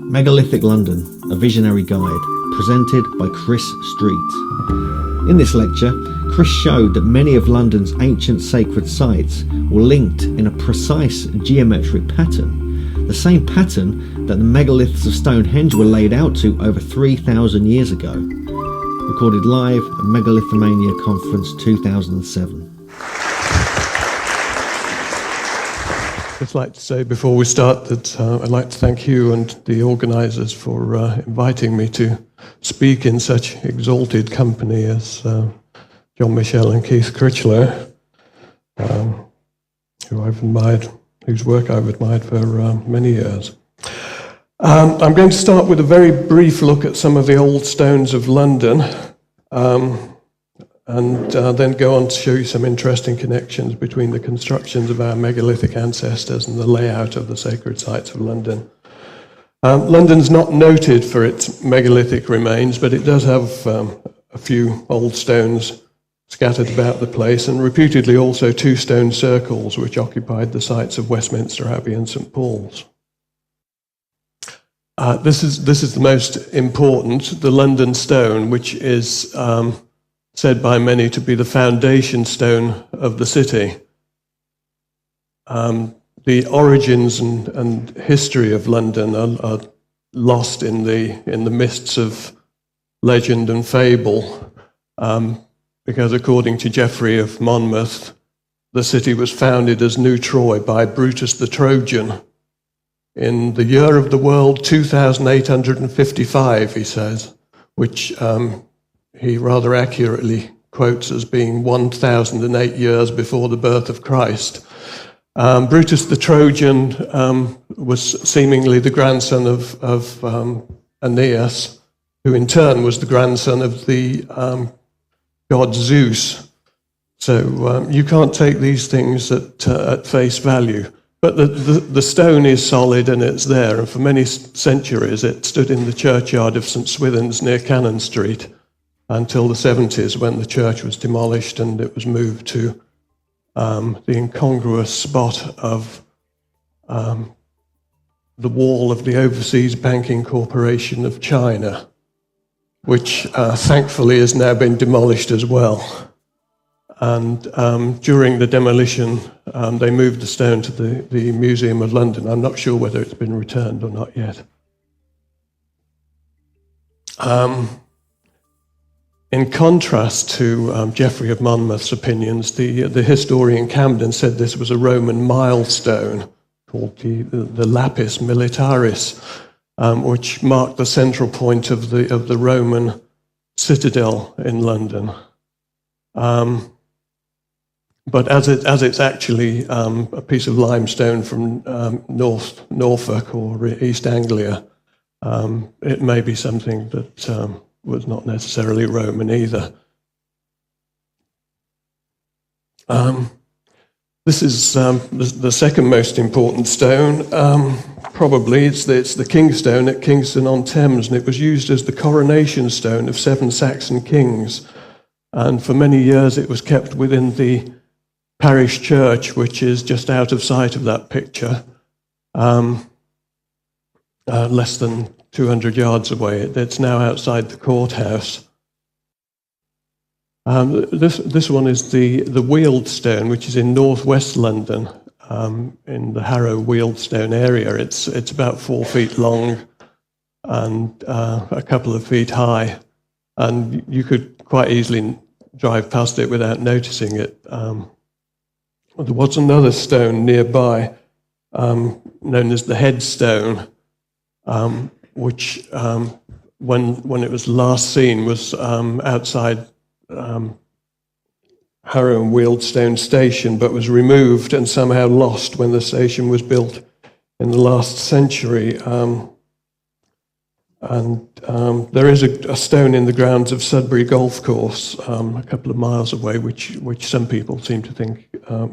Megalithic London, a visionary guide, presented by Chris Street. In this lecture, Chris showed that many of London's ancient sacred sites were linked in a precise geometric pattern, the same pattern that the megaliths of Stonehenge were laid out to over 3,000 years ago. Recorded live at Megalithomania Conference 2007. I'd just like to say before we start that I'd like to thank you and the organisers for inviting me to speak in such exalted company as John Michel and Keith Critchlow, who I've admired, whose work I've admired for many years. I'm going to start with a very brief look at some of the old stones of London, and then go on to show you some interesting connections between the constructions of our megalithic ancestors and the layout of the sacred sites of London. London's not noted for its megalithic remains, but it does have a few old stones scattered about the place, and reputedly also 2 stone circles which occupied the sites of Westminster Abbey and St Paul's. This is the most important, the London stone, which is said by many to be the foundation stone of the city. The origins and history of London are lost in the mists of legend and fable, because according to Geoffrey of Monmouth, the city was founded as New Troy by Brutus the Trojan in the year of the world 2855, he says, which he rather accurately quotes as being 1008 years before the birth of Christ. Brutus the Trojan was seemingly the grandson of Aeneas, who in turn was the grandson of the god Zeus. So you can't take these things at face value. But the stone is solid and it's there, and for many centuries it stood in the churchyard of St Swithin's near Cannon Street until the 70s, when the church was demolished and it was moved to the incongruous spot of the wall of the Overseas Banking Corporation of China, which thankfully has now been demolished as well. And during the demolition, they moved the stone to the Museum of London. I'm not sure whether it's been returned or not yet. In contrast to Geoffrey of Monmouth's opinions, the historian Camden said this was a Roman milestone called the Lapis Militaris, which marked the central point of the Roman citadel in London. But as it's actually a piece of limestone from Norfolk or East Anglia, it may be something that was not necessarily Roman either. This is the second most important stone. Probably it's the King's Stone at Kingston-on-Thames, and it was used as the coronation stone of 7 Saxon kings. And for many years it was kept within the parish church, which is just out of sight of that picture, less than 200 yards away. It's now outside the courthouse. This one is the Wealdstone, which is in northwest London, in the Harrow Wealdstone area. It's about 4 feet long and a couple of feet high, and you could quite easily drive past it without noticing it. There was another stone nearby, known as the Headstone, which, when it was last seen, was outside Harrow and Wealdstone station, but was removed and somehow lost when the station was built in the last century. There is a stone in the grounds of Sudbury Golf Course, a couple of miles away, which some people seem to think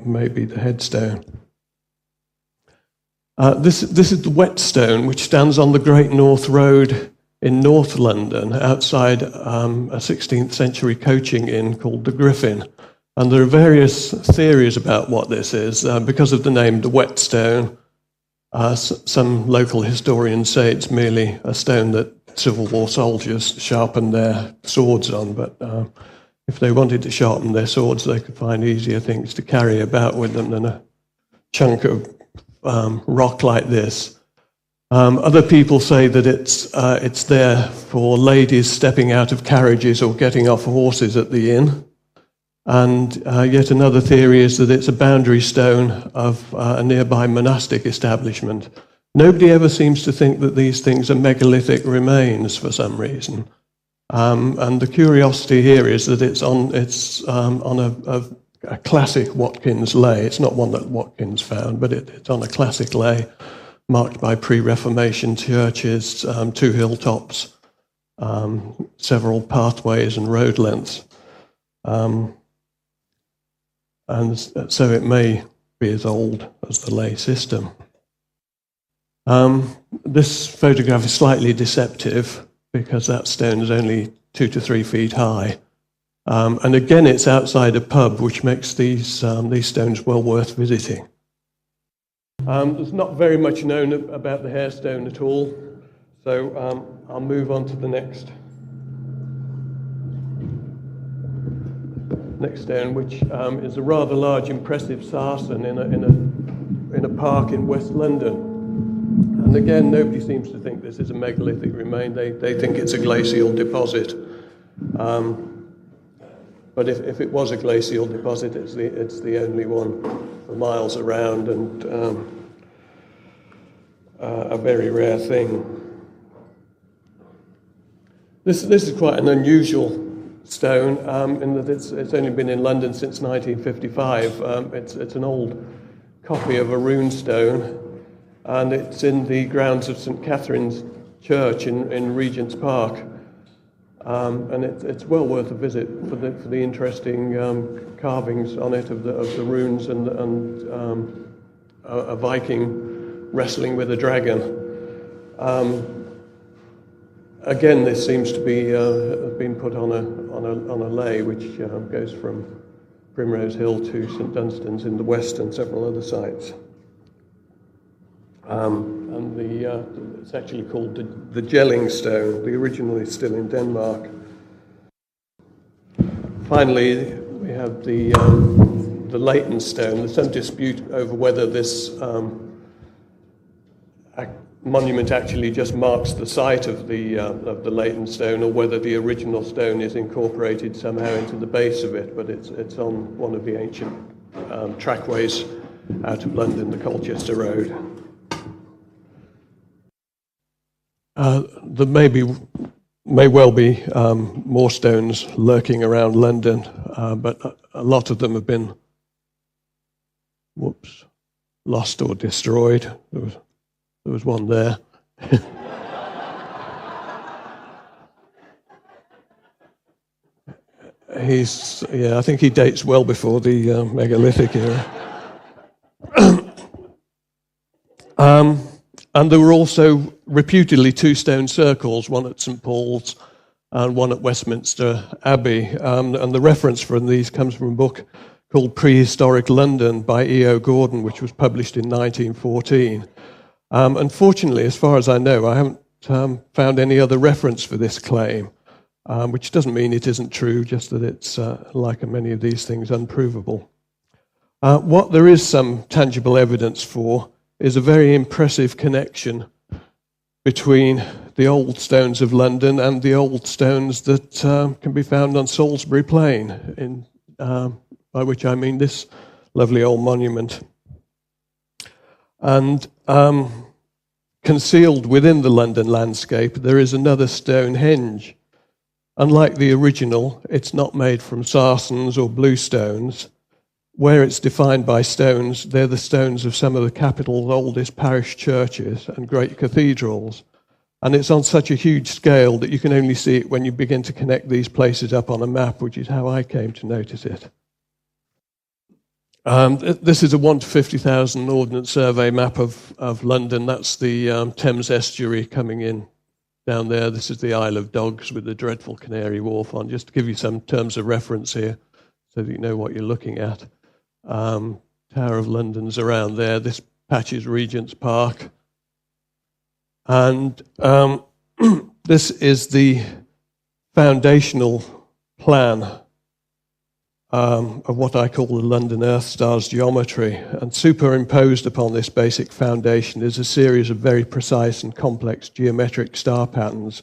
may be the Headstone. This is the Whetstone, which stands on the Great North Road in North London, outside a 16th century coaching inn called the Griffin. And there are various theories about what this is, because of the name, the Whetstone. Some local historians say it's merely a stone that Civil War soldiers sharpened their swords on, but if they wanted to sharpen their swords, they could find easier things to carry about with them than a chunk of rock like this. Other people say that it's there for ladies stepping out of carriages or getting off horses at the inn. And yet another theory is that it's a boundary stone of a nearby monastic establishment. Nobody ever seems to think that these things are megalithic remains for some reason. And the curiosity here is that it's on a classic Watkins lay. It's not one that Watkins found, but it's on a classic lay marked by pre-Reformation churches, 2 hilltops, several pathways and road lengths. And so it may be as old as the lay system. This photograph is slightly deceptive because that stone is only 2 to 3 feet high. And again, it's outside a pub, which makes these stones well worth visiting. There's not very much known about the hairstone at all, so I'll move on to the next stone, which is a rather large, impressive sarsen in a park in West London. And again, nobody seems to think this is a megalithic remain. They think it's a glacial deposit. But if it was a glacial deposit, it's the only one for miles around, and a very rare thing. This is quite an unusual stone in that it's only been in London since 1955. It's an old copy of a rune stone, and it's in the grounds of St Catherine's Church in Regent's Park. And it's well worth a visit for the interesting carvings on it of the runes and a Viking wrestling with a dragon. Again, this seems to be been put on a lay which goes from Primrose Hill to St Dunstan's in the west and several other sites. And it's actually called the Jelling Stone. The original is still in Denmark. Finally, we have the Leytonstone. There's some dispute over whether this monument actually just marks the site of the Leytonstone, or whether the original stone is incorporated somehow into the base of it. But it's on one of the ancient trackways out of London, the Colchester Road. There may well be more stones lurking around London, but a lot of them have been lost or destroyed. There was one there. I think he dates well before the megalithic era. And there were also reputedly 2 stone circles, one at St Paul's and one at Westminster Abbey. And the reference from these comes from a book called Prehistoric London by E.O. Gordon, which was published in 1914. Unfortunately, as far as I know, I haven't found any other reference for this claim, which doesn't mean it isn't true, just that it's, like many of these things, unprovable. What there is some tangible evidence for is a very impressive connection between the old stones of London and the old stones that can be found on Salisbury Plain, by which I mean this lovely old monument. And concealed within the London landscape, there is another Stonehenge. Unlike the original, it's not made from sarsens or bluestones. Where it's defined by stones, they're the stones of some of the capital's oldest parish churches and great cathedrals. And it's on such a huge scale that you can only see it when you begin to connect these places up on a map, which is how I came to notice it. This is a 1 to 50,000 Ordnance Survey map of London. That's the Thames estuary coming in down there. This is the Isle of Dogs with the dreadful Canary Wharf on, just to give you some terms of reference here so that you know what you're looking at. Tower of London's around there. This Patches Regent's Park. And this is the foundational plan of what I call the London Earth Stars geometry. And superimposed upon this basic foundation is a series of very precise and complex geometric star patterns,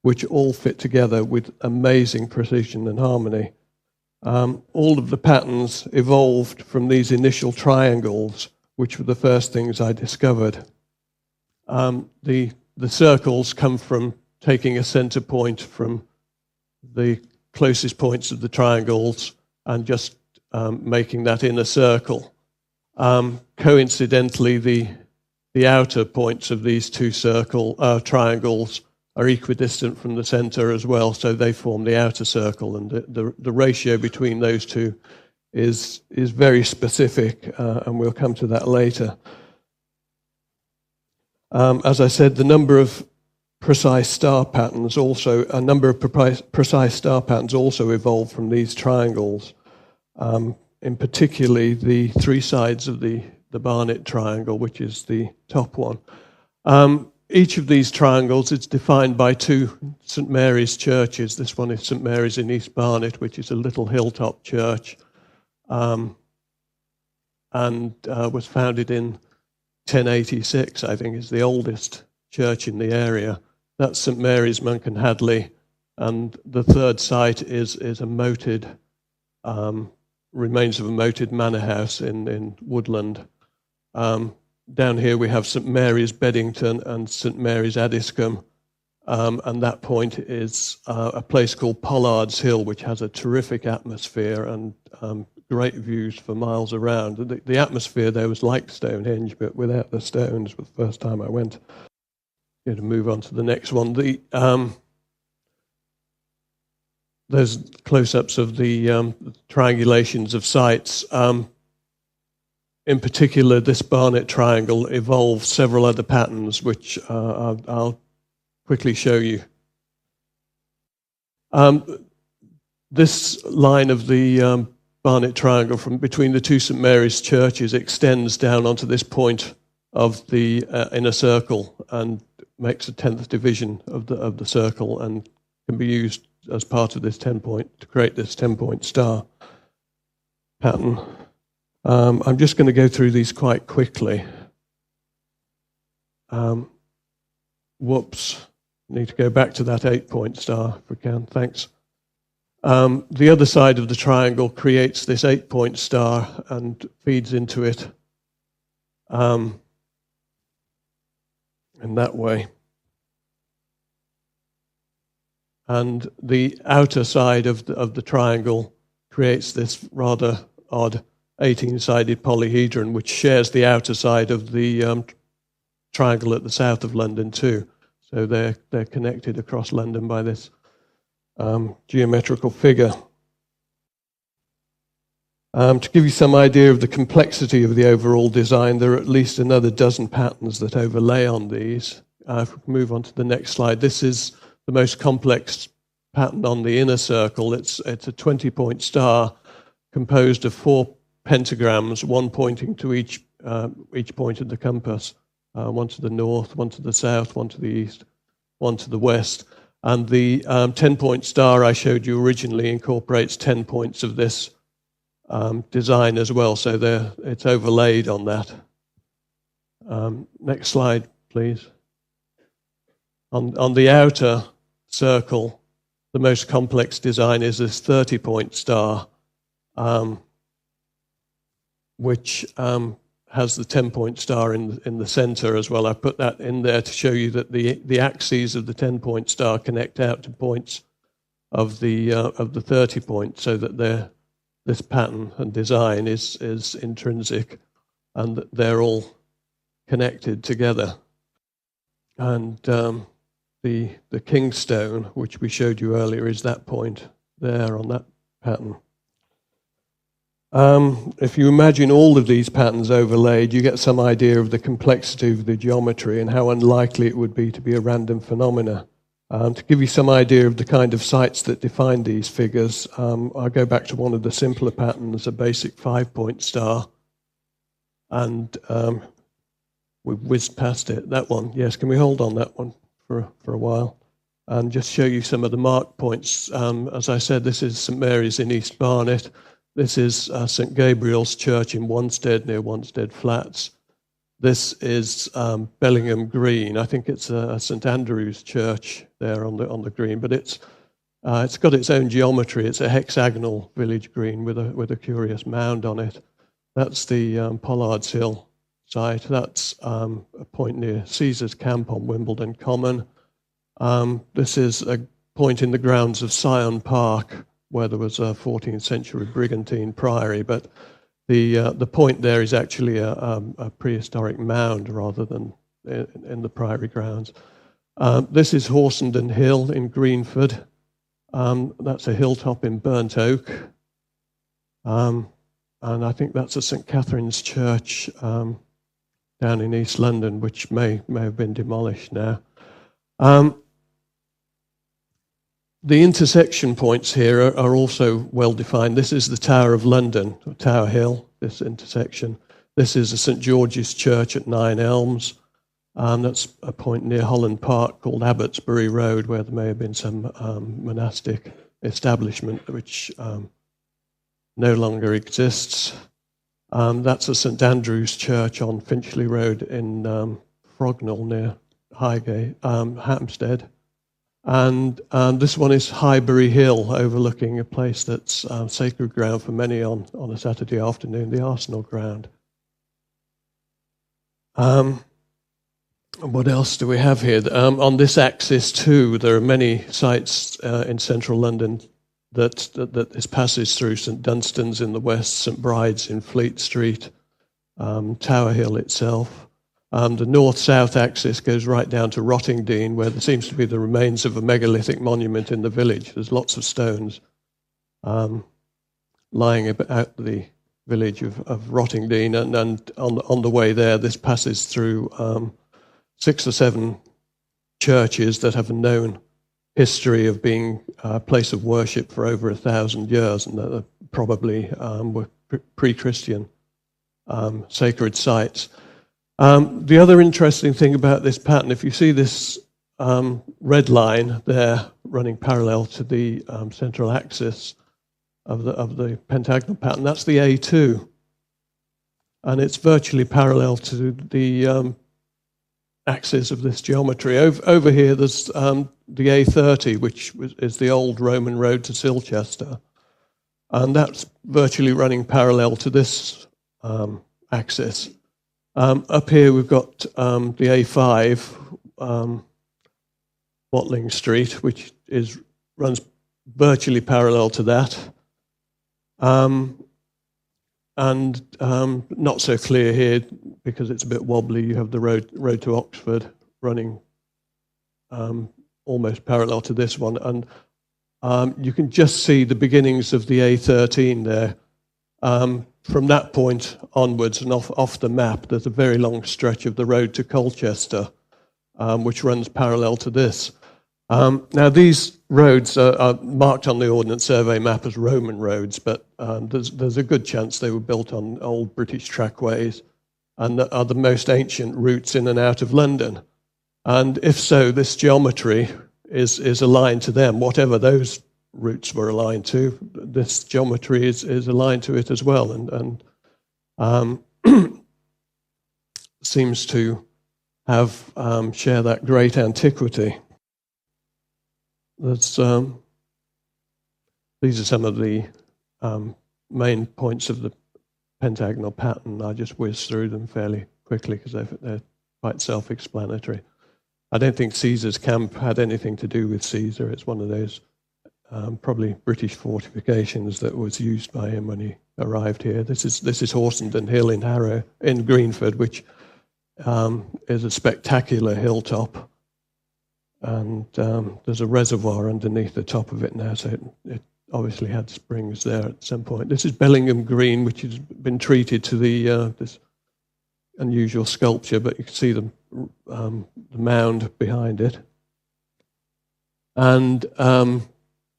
which all fit together with amazing precision and harmony. All of the patterns evolved from these initial triangles, which were the first things I discovered. The circles come from taking a center point from the closest points of the triangles and just making that in a circle. Coincidentally, the outer points of these two triangles are equidistant from the center as well, so they form the outer circle, and the ratio between those two is very specific, and we'll come to that later. As I said, the number of precise star patterns also evolved from these triangles, in particularly the three sides of the Barnett Triangle, which is the top one. Each of these triangles is defined by two St. Mary's churches. This one is St. Mary's in East Barnet, which is a little hilltop church, and was founded in 1086, I think, is the oldest church in the area. That's St. Mary's, Monk and Hadley, and the third site is a moated, remains of a moated manor house in Woodland. Down here we have St. Mary's, Beddington, and St. Mary's, Addiscombe, and that point is a place called Pollards Hill, which has a terrific atmosphere and great views for miles around. The atmosphere there was like Stonehenge, but without the stones. It was the first time I went. Going to move on to the next one. There's close-ups of the triangulations of sites. In particular, this Barnett Triangle evolved several other patterns, which I'll quickly show you. This line of the Barnett Triangle from between the two St. Mary's churches extends down onto this point of the inner circle and makes a 10th division of the circle, and can be used as part of this 10-point to create this 10-point star pattern. I'm just going to go through these quite quickly. Whoops, need to go back to that 8-point star if we can, thanks. The other side of the triangle creates this 8-point star and feeds into it in that way. And the outer side of the triangle creates this rather odd 18-sided polyhedron, which shares the outer side of the triangle at the south of London too. So they're connected across London by this geometrical figure. To give you some idea of the complexity of the overall design, there are at least another dozen patterns that overlay on these. If we move on to the next slide, this is the most complex pattern on the inner circle. It's a 20-point star composed of 4 pentagrams, one pointing to each point of the compass, one to the north, one to the south, one to the east, one to the west. And the 10-point star I showed you originally incorporates 10 points of this design as well, so it's overlaid on that. Next slide, please. On the outer circle, the most complex design is this 30-point star, which has the 10-point star in the center as well. I put that in there to show you that the axes of the 10-point star connect out to points of the 30-point, so that this pattern and design is intrinsic, and that they're all connected together. And the Kingstone, which we showed you earlier, is that point there on that pattern. If you imagine all of these patterns overlaid, you get some idea of the complexity of the geometry and how unlikely it would be to be a random phenomena. To give you some idea of the kind of sites that define these figures, I'll go back to one of the simpler patterns, a basic 5-point star. And we've whizzed past it. That one, yes. Can we hold on that one for a while and just show you some of the mark points? As I said, this is St Mary's in East Barnet. This is St Gabriel's Church in Wanstead, near Wanstead Flats. This is Bellingham Green. I think it's St Andrew's Church there on the green, but it's got its own geometry. It's a hexagonal village green with a curious mound on it. That's the Pollards Hill site. That's a point near Caesar's Camp on Wimbledon Common. This is a point in the grounds of Syon Park, where there was a 14th century Brigantine priory, but the point there is actually a prehistoric mound rather than in the priory grounds. This is Horsenden Hill in Greenford. That's a hilltop in Burnt Oak. And I think that's a St Catherine's Church down in East London, which may have been demolished now. The intersection points here are also well defined. This is the Tower of London, Tower Hill, this intersection. This is a St George's Church at Nine Elms. That's a point near Holland Park called Abbotsbury Road, where there may have been some monastic establishment which no longer exists. That's a St Andrew's Church on Finchley Road in Frognall near Highgate, Hampstead. And this one is Highbury Hill, overlooking a place that's sacred ground for many on a Saturday afternoon, the Arsenal ground. What else do we have here? On this axis too, there are many sites in central London that this passes through. St Dunstan's in the west, St Bride's in Fleet Street, Tower Hill itself. The north-south axis goes right down to Rottingdean, where there seems to be the remains of a megalithic monument in the village. There's lots of stones lying about the village of Rottingdean, and on the way there, this passes through 6 or 7 churches that have a known history of being a place of worship for over 1,000 years, and that probably were pre-Christian sacred sites. The other interesting thing about this pattern, if you see this red line there running parallel to the central axis of the pentagonal pattern, that's the A2, and it's virtually parallel to the axis of this geometry. Over here, there's the A30, which is the old Roman road to Silchester, and that's virtually running parallel to this axis. Up here we've got the A5, Watling Street, which runs virtually parallel to that. And not so clear here because it's a bit wobbly. You have the road to Oxford running almost parallel to this one. And you can just see the beginnings of the A13 there. From that point onwards and off the map, there's a very long stretch of the road to Colchester, which runs parallel to this. Now, these roads are marked on the Ordnance Survey map as Roman roads, but there's a good chance they were built on old British trackways and are the most ancient routes in and out of London. And if so, this geometry is aligned to them, whatever those routes were aligned to. This geometry is aligned to it as well, and seems to have share that great antiquity. These are some of the main points of the pentagonal pattern. I just whiz through them fairly quickly because they're quite self-explanatory. I don't think Caesar's camp had anything to do with Caesar. It's one of those probably British fortifications that was used by him when he arrived here. This is Horsenden Hill in Greenford, which is a spectacular hilltop, and there's a reservoir underneath the top of it now, so it obviously had springs there at some point. This is Bellingham Green, which has been treated to this unusual sculpture, but you can see the mound behind it. And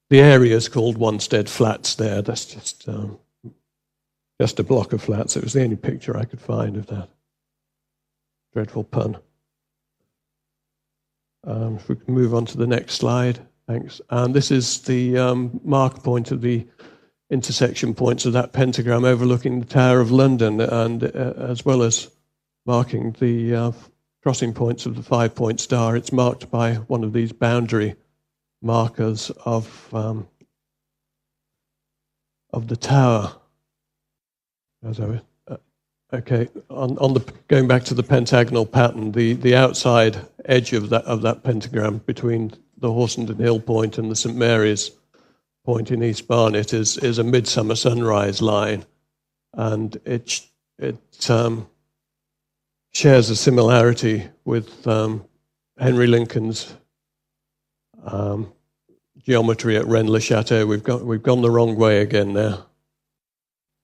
the area is called Wanstead Flats there. That's just a block of flats. It was the only picture I could find of that. Dreadful pun. If we can move on to the next slide, thanks. And this is the mark point of the intersection points of that pentagram overlooking the Tower of London, and as well as marking the crossing points of the 5-point star, it's marked by one of these boundary markers of the tower. Okay, going back to the pentagonal pattern, the outside edge of that pentagram between the Horsenden Hill point and the St Mary's point in East Barnet is a midsummer sunrise line, and it shares a similarity with Henry Lincoln's geometry at Rennes-le-Château. We've gone the wrong way again now.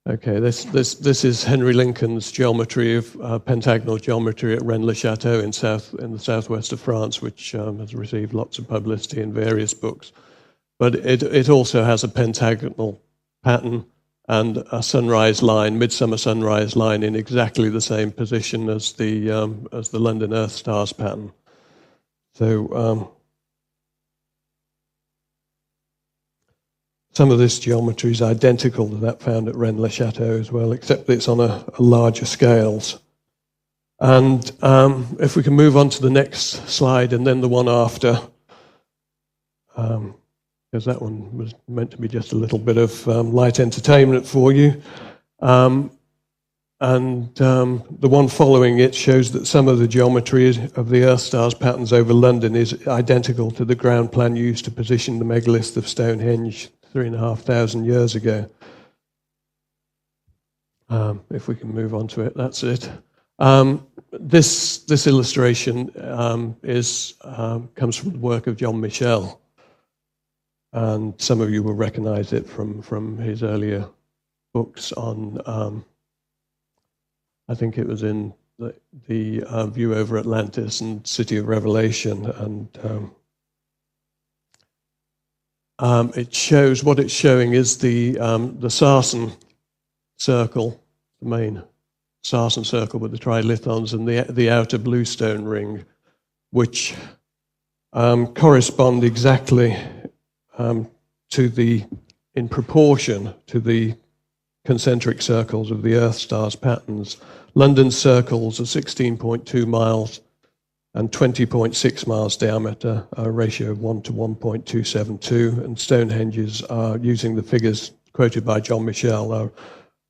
Okay, this is Henry Lincoln's geometry of pentagonal geometry at Rennes-le-Château in the southwest of France, which has received lots of publicity in various books. But it also has a pentagonal pattern and a sunrise line, midsummer sunrise line, in exactly the same position as the London Earth stars pattern. So some of this geometry is identical to that found at Rennes-le-Château as well, except that it's on a larger scales. And if we can move on to the next slide and then the one after, because that one was meant to be just a little bit of light entertainment for you. And the one following it shows that some of the geometry of the Earth stars patterns over London is identical to the ground plan used to position the megalith of Stonehenge 3,500 years ago. If we can move on to it, that's it. This illustration comes from the work of John Michel, and some of you will recognize it from his earlier books on, I think it was in the View Over Atlantis and City of Revelation, and it shows, what it's showing is the sarsen circle, the main sarsen circle with the trilithons, and the outer bluestone ring, which correspond exactly in proportion to the concentric circles of the Earth stars patterns. London's circles are 16.2 miles and 20.6 miles diameter, a ratio of 1 to 1.272, and Stonehenge's are, using the figures quoted by John Michel, are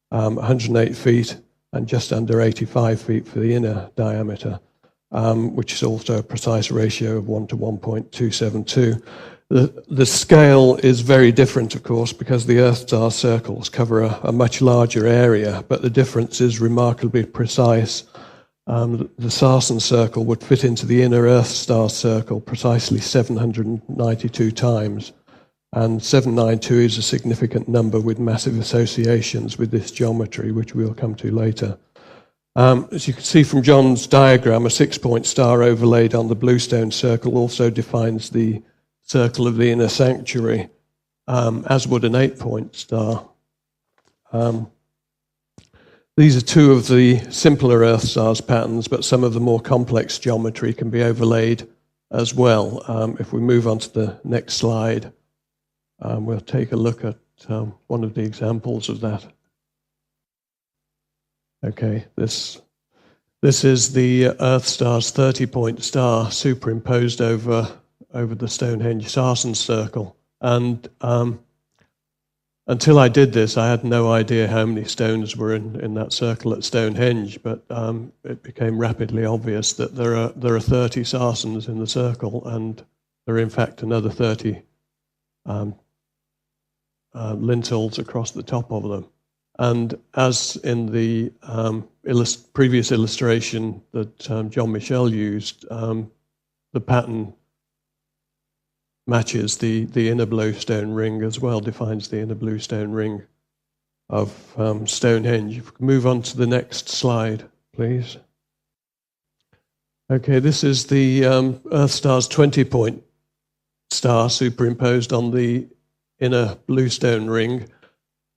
108 feet and just under 85 feet for the inner diameter, which is also a precise ratio of 1 to 1.272. The scale is very different, of course, because the Earth star circles cover a much larger area, but the difference is remarkably precise. The sarsen circle would fit into the inner Earth star circle precisely 792 times, and 792 is a significant number with massive associations with this geometry, which we'll come to later. As you can see from John's diagram, a 6-point star overlaid on the bluestone circle also defines the circle of the inner sanctuary, as would an 8-point star. These are two of the simpler Earth stars patterns, but some of the more complex geometry can be overlaid as well. If we move on to the next slide, we'll take a look at one of the examples of that. Okay, this is the Earth star's 30-point star superimposed over the Stonehenge sarsen circle, and until I did this, I had no idea how many stones were in that circle at Stonehenge, but it became rapidly obvious that there are 30 sarsens in the circle, and there are in fact another 30 lintels across the top of them. And as in the previous illustration that John Michel used, the pattern matches the inner bluestone ring as well, defines the inner bluestone ring of Stonehenge. If we can move on to the next slide, please. Okay, this is the Earth star's 20-point star superimposed on the inner bluestone ring.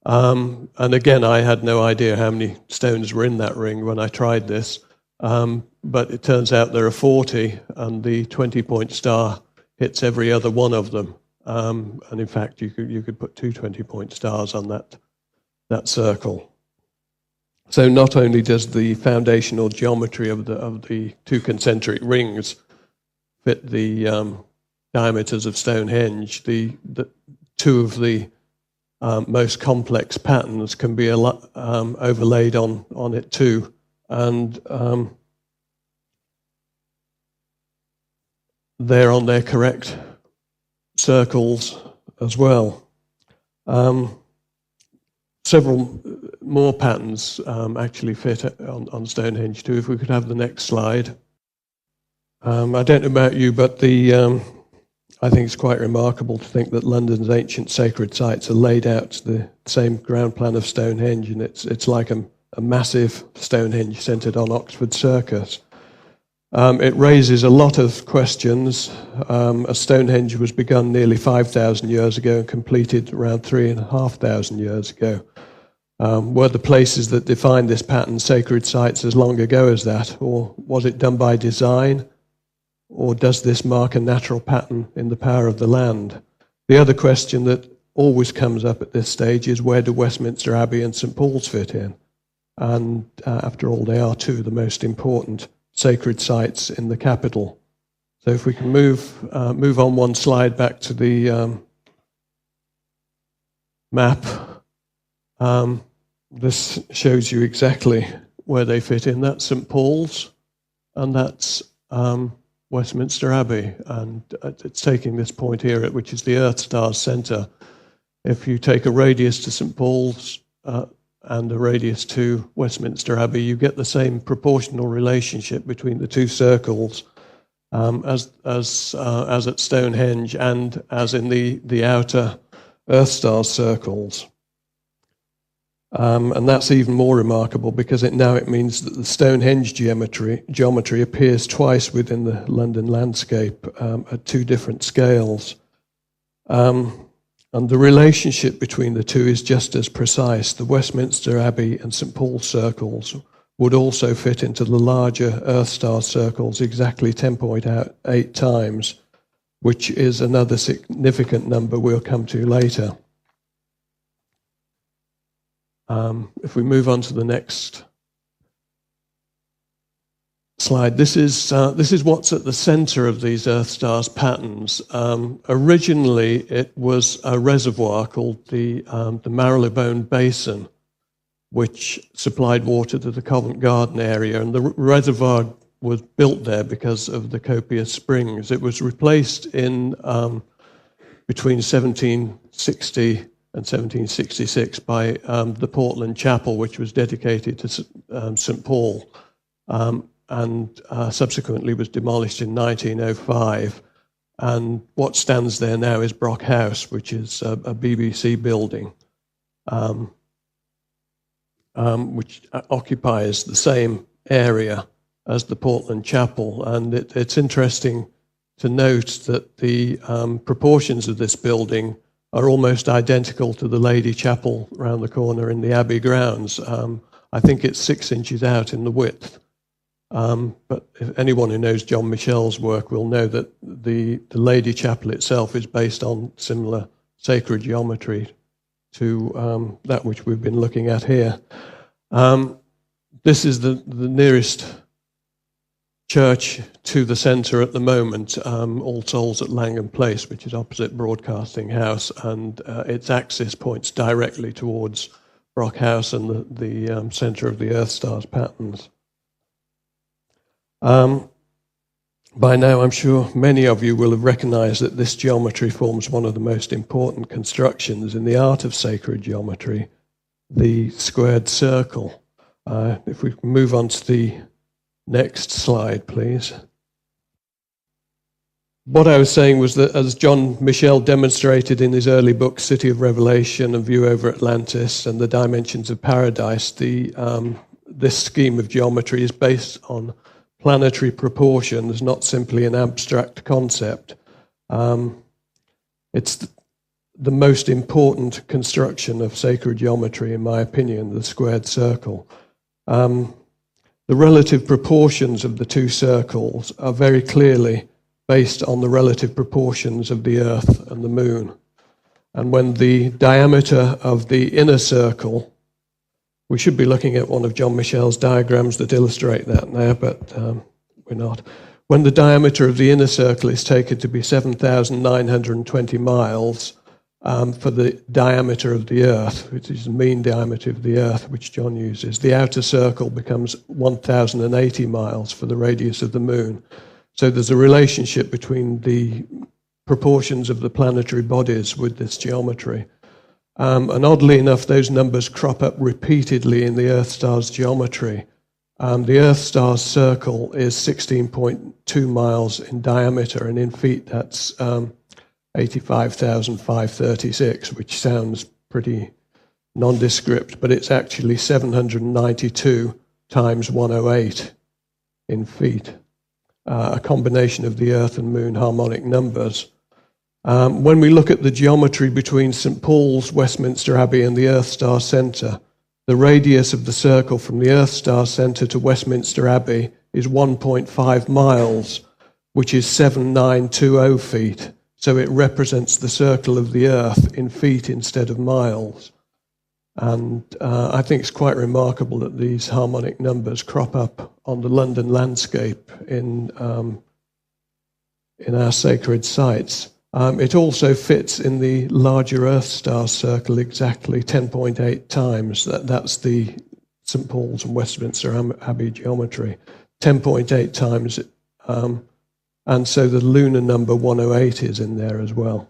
And again, I had no idea how many stones were in that ring when I tried this. But it turns out there are 40, and the 20-point star hits every other one of them. And in fact, you could put two 20-point stars on that circle. So not only does the foundational geometry of the two concentric rings fit the diameters of Stonehenge, the two of the most complex patterns can be overlaid on it too, and they're on their correct circles as well. Several more patterns actually fit on Stonehenge too. If we could have the next slide. I don't know about you, but I think it's quite remarkable to think that London's ancient sacred sites are laid out to the same ground plan of Stonehenge, and it's like a massive Stonehenge centred on Oxford Circus. It raises a lot of questions. As Stonehenge was begun nearly 5,000 years ago and completed around 3,500 years ago. Were the places that define this pattern sacred sites as long ago as that, or was it done by design? Or does this mark a natural pattern in the power of the land? The other question that always comes up at this stage is, where do Westminster Abbey and St Paul's fit in? And after all, they are two of the most important sacred sites in the capital. So if we can move on one slide back to the map, this shows you exactly where they fit in. That's St Paul's, and that's Westminster Abbey, and it's taking this point here, which is the Earth Star's centre. If you take a radius to St Paul's and a radius to Westminster Abbey, you get the same proportional relationship between the two circles as at Stonehenge and as in the outer Earth Star circles. And that's even more remarkable because it means that the Stonehenge geometry appears twice within the London landscape at two different scales. And the relationship between the two is just as precise. The Westminster Abbey and St Paul's circles would also fit into the larger Earth Star circles exactly 10.8 times, which is another significant number we'll come to later. If we move on to the next slide, this is what's at the center of these Earth Stars patterns. Originally, it was a reservoir called the Marilyn Basin, which supplied water to the Covent Garden area, and the reservoir was built there because of the copious springs. It was replaced in between 1760 and 1766 by the Portland Chapel, which was dedicated to St Paul, and subsequently was demolished in 1905. And what stands there now is Brock House, which is a BBC building, which occupies the same area as the Portland Chapel. And it's interesting to note that the proportions of this building are almost identical to the Lady Chapel round the corner in the Abbey grounds. I think it's 6 inches out in the width. But if anyone who knows John Michel's work will know that the Lady Chapel itself is based on similar sacred geometry to that which we've been looking at here. This is the nearest church to the centre at the moment, All Souls at Langham Place, which is opposite Broadcasting House, and its axis points directly towards Brock House and the centre of the Earth Stars patterns. By now, I'm sure many of you will have recognised that this geometry forms one of the most important constructions in the art of sacred geometry, the squared circle. If we move on to the next slide, please. What I was saying was that, as John Michel demonstrated in his early book, City of Revelation and View over Atlantis and the Dimensions of Paradise, this scheme of geometry is based on planetary proportions, not simply an abstract concept. It's the most important construction of sacred geometry, in my opinion, the squared circle. The relative proportions of the two circles are very clearly based on the relative proportions of the Earth and the Moon. And when the diameter of the inner circle, we should be looking at one of John Michel's diagrams that illustrate that now, but we're not. When the diameter of the inner circle is taken to be 7,920 miles for the diameter of the Earth, which is the mean diameter of the Earth, which John uses, the outer circle becomes 1,080 miles for the radius of the Moon. So there's a relationship between the proportions of the planetary bodies with this geometry. And oddly enough, those numbers crop up repeatedly in the Earth-star's geometry. The Earth-star's circle is 16.2 miles in diameter, and in feet that's 85,536, which sounds pretty nondescript, but it's actually 792 times 108 in feet, a combination of the Earth and Moon harmonic numbers. When we look at the geometry between St. Paul's, Westminster Abbey, and the Earth Star Centre, the radius of the circle from the Earth Star Centre to Westminster Abbey is 1.5 miles, which is 7,920 feet. So it represents the circle of the Earth in feet instead of miles. And I think it's quite remarkable that these harmonic numbers crop up on the London landscape in our sacred sites. It also fits in the larger Earth star circle exactly 10.8 times. That's the St. Paul's and Westminster Abbey geometry, 10.8 times. And so the lunar number 108 is in there as well.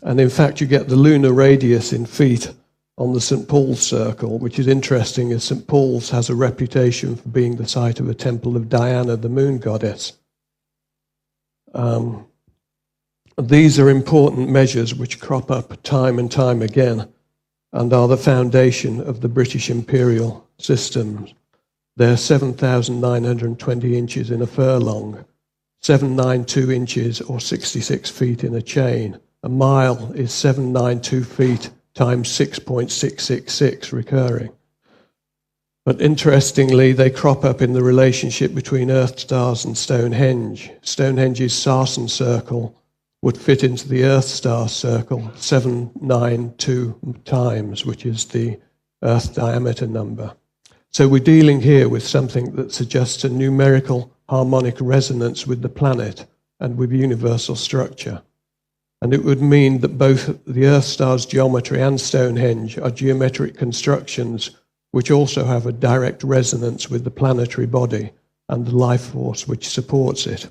And in fact, you get the lunar radius in feet on the St. Paul's circle, which is interesting, as St. Paul's has a reputation for being the site of a temple of Diana, the moon goddess. These are important measures which crop up time and time again and are the foundation of the British imperial systems. They're 7,920 inches in a furlong, 792 inches or 66 feet in a chain. A mile is 792 feet times 6.666 recurring. But interestingly, they crop up in the relationship between Earth stars and Stonehenge. Stonehenge's Sarsen circle would fit into the Earth star circle 792 times, which is the Earth diameter number. So we're dealing here with something that suggests a numerical harmonic resonance with the planet and with universal structure. And it would mean that both the Earth star's geometry and Stonehenge are geometric constructions which also have a direct resonance with the planetary body and the life force which supports it.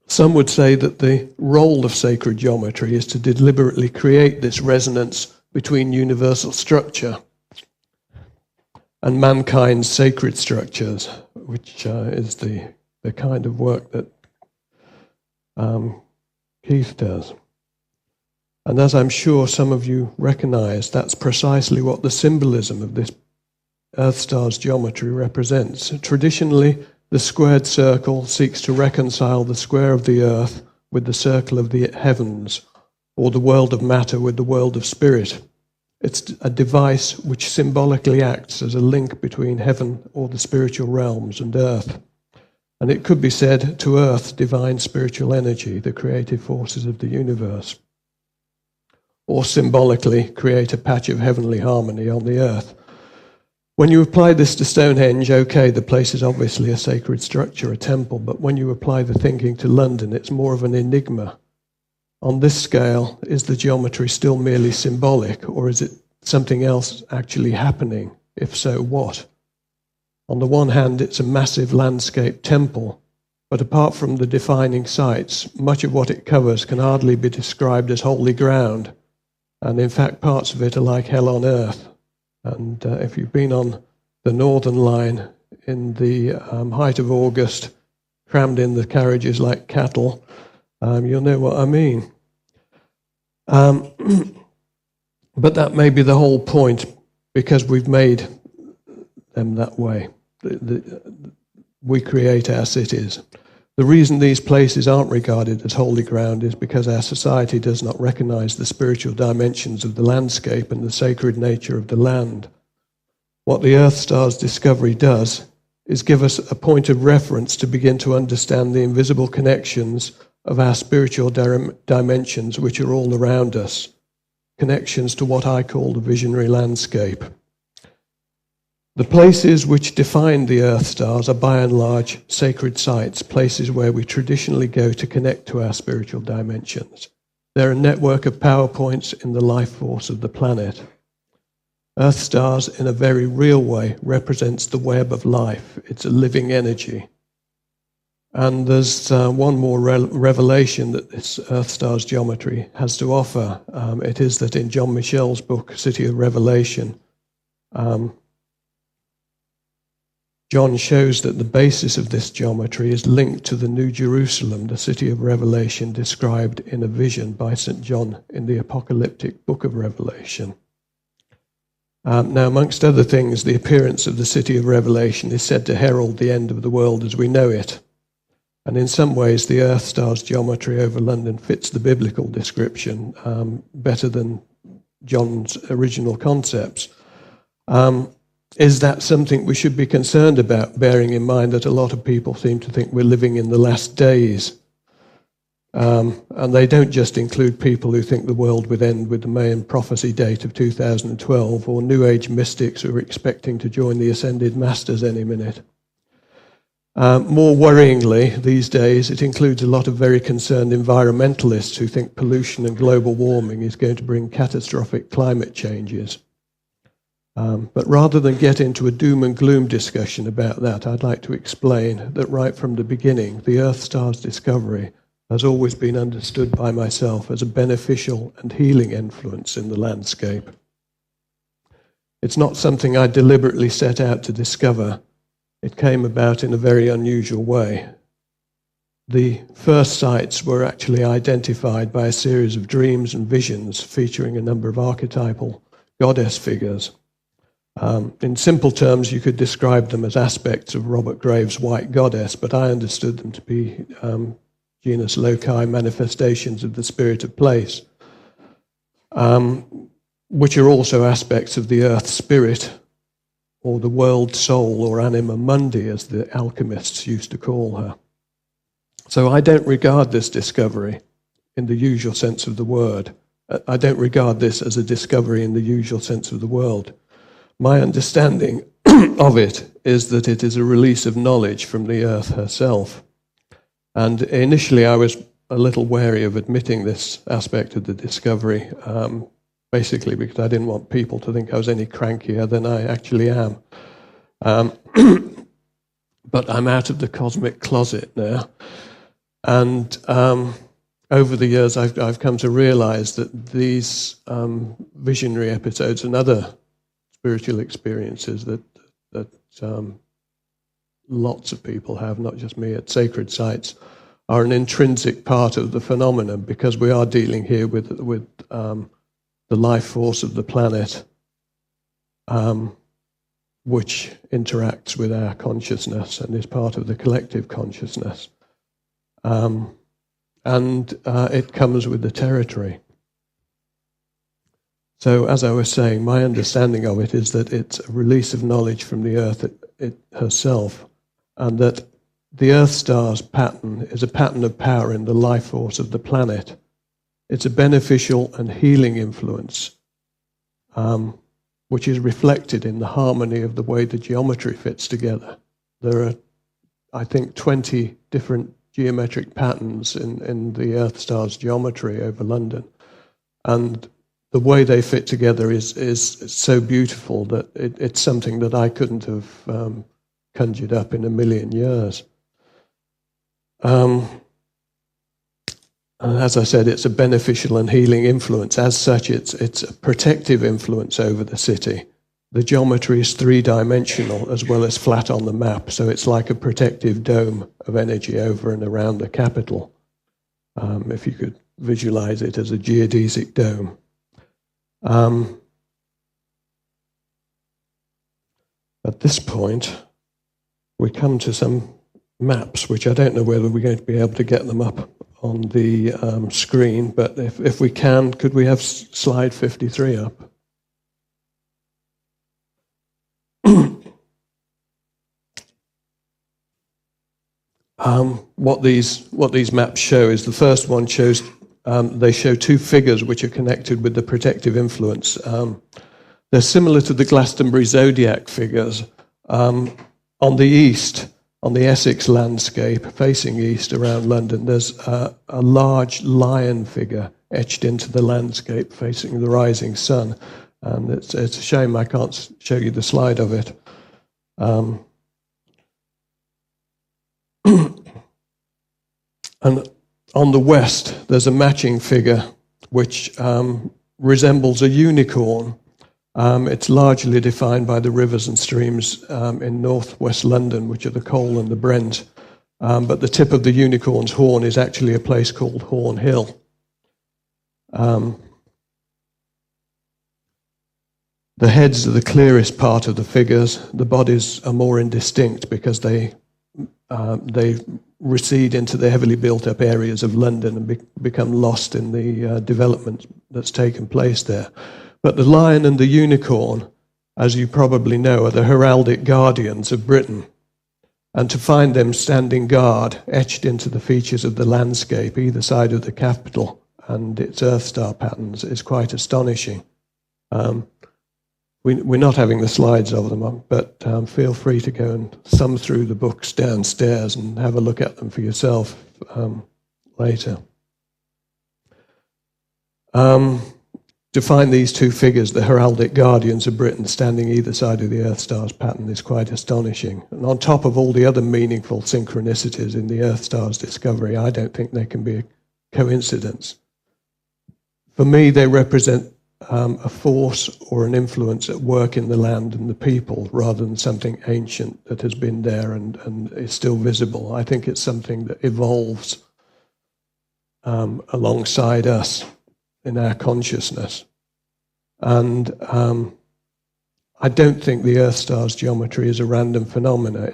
Some would say that the role of sacred geometry is to deliberately create this resonance between universal structure and mankind's sacred structures, which is the kind of work that Keith does. And as I'm sure some of you recognize, that's precisely what the symbolism of this Earth star's geometry represents. Traditionally, the squared circle seeks to reconcile the square of the Earth with the circle of the heavens, or the world of matter with the world of spirit. It's a device which symbolically acts as a link between heaven or the spiritual realms and Earth. And it could be said to Earth, divine spiritual energy, the creative forces of the universe. Or symbolically create a patch of heavenly harmony on the Earth. When you apply this to Stonehenge, okay, the place is obviously a sacred structure, a temple, but when you apply the thinking to London, it's more of an enigma. On this scale, is the geometry still merely symbolic, or is it something else actually happening? If so, what? On the one hand, it's a massive landscape temple, but apart from the defining sites, much of what it covers can hardly be described as holy ground, and in fact, parts of it are like hell on earth. And if you've been on the Northern Line in the height of August, crammed in the carriages like cattle, you'll know what I mean. But that may be the whole point, because we've made them that way. We create our cities. The reason these places aren't regarded as holy ground is because our society does not recognize the spiritual dimensions of the landscape and the sacred nature of the land. What the Earth Star's discovery does is give us a point of reference to begin to understand the invisible connections of our spiritual dimensions which are all around us, connections to what I call the visionary landscape. The places which define the Earth Stars are by and large sacred sites, places where we traditionally go to connect to our spiritual dimensions. They're a network of power points in the life force of the planet. Earth Stars, in a very real way, represents the web of life. It's a living energy. And there's one more revelation that this Earth Stars geometry has to offer. It is that in John Michel's book, City of Revelation, John shows that the basis of this geometry is linked to the New Jerusalem, the City of Revelation, described in a vision by St. John in the apocalyptic book of Revelation. Now, amongst other things, the appearance of the City of Revelation is said to herald the end of the world as we know it. And in some ways, the Earth Star's geometry over London fits the biblical description better than John's original concepts. Is that something we should be concerned about, bearing in mind that a lot of people seem to think we're living in the last days? And they don't just include people who think the world would end with the Mayan prophecy date of 2012, or New Age mystics who are expecting to join the Ascended Masters any minute. More worryingly, these days, it includes a lot of very concerned environmentalists who think pollution and global warming is going to bring catastrophic climate changes. But rather than get into a doom and gloom discussion about that, I'd like to explain that right from the beginning, the Earth Star's discovery has always been understood by myself as a beneficial and healing influence in the landscape. It's not something I deliberately set out to discover. It came about in a very unusual way. The first sites were actually identified by a series of dreams and visions featuring a number of archetypal goddess figures. In simple terms, you could describe them as aspects of Robert Graves' White Goddess, but I understood them to be genus loci manifestations of the spirit of place, which are also aspects of the earth spirit, or the world soul, or anima mundi, as the alchemists used to call her. So I don't regard this discovery in the usual sense of the word. I don't regard this as a discovery in the usual sense of the word. My understanding of it is that it is a release of knowledge from the earth herself. And initially I was a little wary of admitting this aspect of the discovery, basically because I didn't want people to think I was any crankier than I actually am. But I'm out of the cosmic closet now. And over the years I've come to realize that these visionary episodes and other spiritual experiences that lots of people have, not just me, at sacred sites, are an intrinsic part of the phenomenon, because we are dealing here with the life force of the planet, which interacts with our consciousness and is part of the collective consciousness. And it comes with the territory. So, as I was saying, my understanding of it is that it's a release of knowledge from the Earth herself, and that the Earth Star's pattern is a pattern of power in the life force of the planet. It's a beneficial and healing influence, which is reflected in the harmony of the way the geometry fits together. There are, I think, 20 different geometric patterns in the Earth Star's geometry over London, and the way they fit together is so beautiful that it's something that I couldn't have conjured up in a million years. And as I said, it's a beneficial and healing influence. As such, it's a protective influence over the city. The geometry is three-dimensional as well as flat on the map, so it's like a protective dome of energy over and around the capital, if you could visualize it as a geodesic dome. At this point, we come to some maps, which I don't know whether we're going to be able to get them up on the screen, but if we can, could we have slide 53 up? What these maps show is the first one shows they show two figures which are connected with the protective influence. They're similar to the Glastonbury zodiac figures. On the east, on the Essex landscape, facing east around London, there's a large lion figure etched into the landscape facing the rising sun. And it's a shame I can't show you the slide of it. And on the west, there's a matching figure which resembles a unicorn. It's largely defined by the rivers and streams in northwest London, which are the Cole and the Brent. But the tip of the unicorn's horn is actually a place called Horn Hill. The heads are the clearest part of the figures. The bodies are more indistinct because they recede into the heavily built-up areas of London and become lost in the development that's taken place there. But the lion and the unicorn, as you probably know, are the heraldic guardians of Britain. And to find them standing guard, etched into the features of the landscape, either side of the capital and its Earth star patterns, is quite astonishing. We're not having the slides of them, but feel free to go and thumb through the books downstairs and have a look at them for yourself later. To find these two figures, the heraldic guardians of Britain, standing either side of the Earth star's pattern is quite astonishing. And on top of all the other meaningful synchronicities in the Earth star's discovery, I don't think they can be a coincidence. For me, they represent a force or an influence at work in the land and the people, rather than something ancient that has been there and is still visible. I think it's something that evolves alongside us in our consciousness. And I don't think the Earth star's geometry is a random phenomena.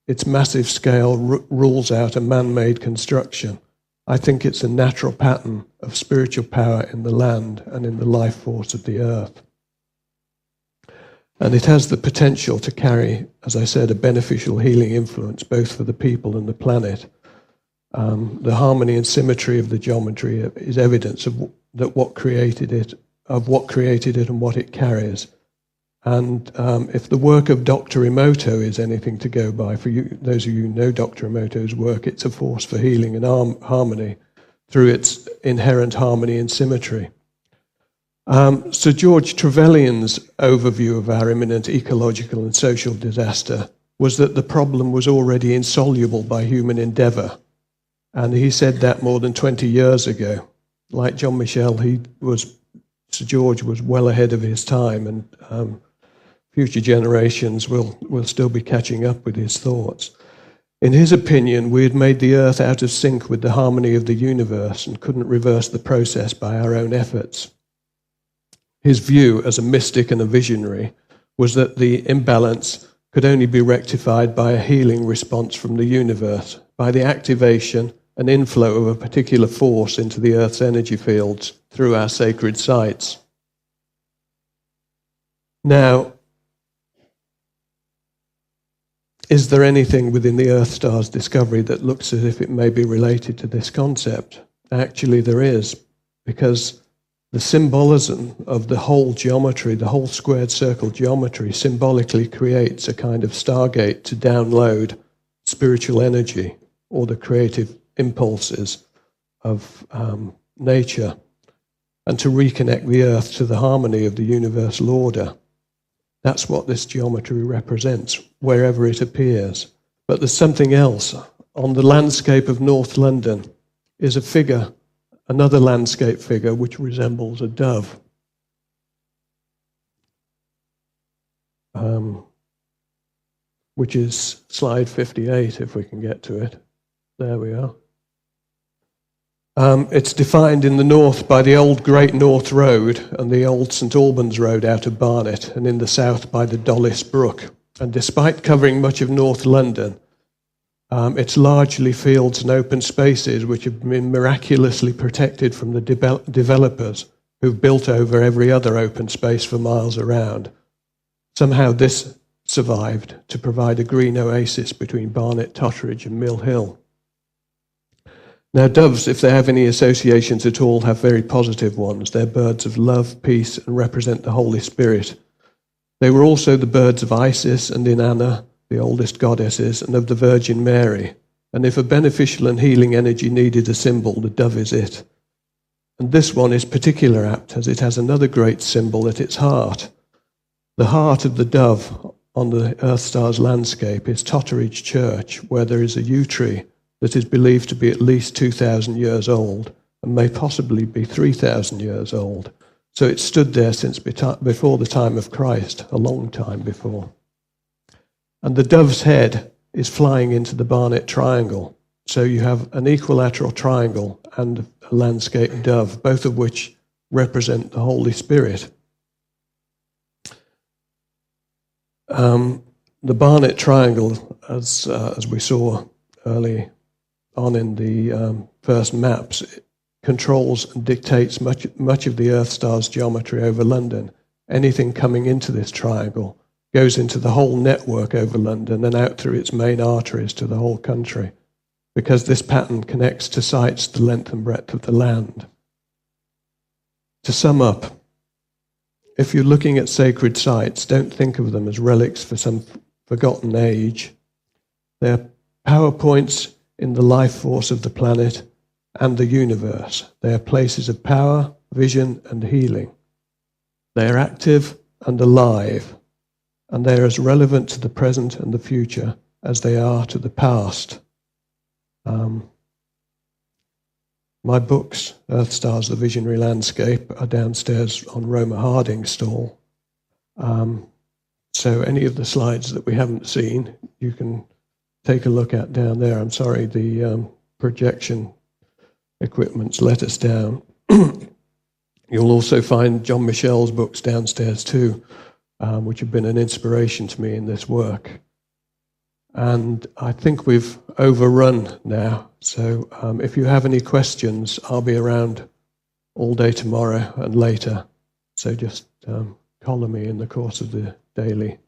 Its massive scale rules out a man-made construction. I think it's a natural pattern of spiritual power in the land and in the life force of the earth. And it has the potential to carry, as I said, a beneficial healing influence both for the people and the planet. The harmony and symmetry of the geometry is evidence of what created it and what it carries. And if the work of Dr. Emoto is anything to go by, for you, those of you who know Dr. Emoto's work, it's a force for healing and harmony through its inherent harmony and symmetry. Sir George Trevelyan's overview of our imminent ecological and social disaster was that the problem was already insoluble by human endeavour. And he said that more than 20 years ago. Like John Michel, Sir George was well ahead of his time, and future generations will still be catching up with his thoughts. In his opinion, we had made the Earth out of sync with the harmony of the universe and couldn't reverse the process by our own efforts. His view, as a mystic and a visionary, was that the imbalance could only be rectified by a healing response from the universe, by the activation and inflow of a particular force into the Earth's energy fields through our sacred sites. Now, is there anything within the Earth star's discovery that looks as if it may be related to this concept? Actually, there is, because the symbolism of the whole geometry, the whole squared circle geometry, symbolically creates a kind of stargate to download spiritual energy or the creative impulses of nature, and to reconnect the Earth to the harmony of the universal order. That's what this geometry represents, wherever it appears. But there's something else. On the landscape of North London is a figure, another landscape figure, which resembles a dove. Which is slide 58, if we can get to it. There we are. It's defined in the north by the old Great North Road and the old St Albans Road out of Barnet, and in the south by the Dollis Brook. And despite covering much of North London, It's largely fields and open spaces which have been miraculously protected from the developers who've built over every other open space for miles around. Somehow this survived to provide a green oasis between Barnett, Totteridge and Mill Hill. Now doves, if they have any associations at all, have very positive ones. They're birds of love, peace, and represent the Holy Spirit. They were also the birds of Isis and Inanna, the oldest goddesses, and of the Virgin Mary. And if a beneficial and healing energy needed a symbol, the dove is it. And this one is particularly apt as it has another great symbol at its heart. The heart of the dove on the Earthstars landscape is Totteridge Church, where there is a yew tree that is believed to be at least 2,000 years old and may possibly be 3,000 years old. So it stood there since before the time of Christ, a long time before. And the dove's head is flying into the Barnett Triangle. So you have an equilateral triangle and a landscape dove, both of which represent the Holy Spirit. The Barnett Triangle, as we saw early on in the first maps, it controls and dictates much of the Earth-star's geometry over London. Anything coming into this triangle goes into the whole network over London and out through its main arteries to the whole country, because this pattern connects to sites the length and breadth of the land. To sum up, if you're looking at sacred sites, don't think of them as relics for some forgotten age. They're power points in the life force of the planet and the universe. They are places of power, vision, and healing. They are active and alive, and they are as relevant to the present and the future as they are to the past. My books, Earthstars, The Visionary Landscape, are downstairs on Roma Harding's stall. So any of the slides that we haven't seen, you can take a look at down there. I'm sorry, the projection equipment's let us down. You'll also find John Michel's books downstairs too, which have been an inspiration to me in this work. And I think we've overrun now. So if you have any questions, I'll be around all day tomorrow and later. So just collar me in the course of the daily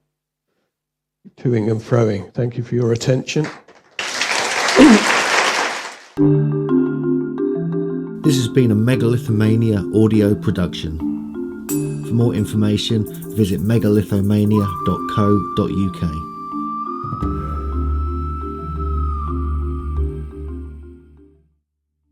toing and froing. Thank you for your attention. This has been a Megalithomania audio production. For more information, visit megalithomania.co.uk.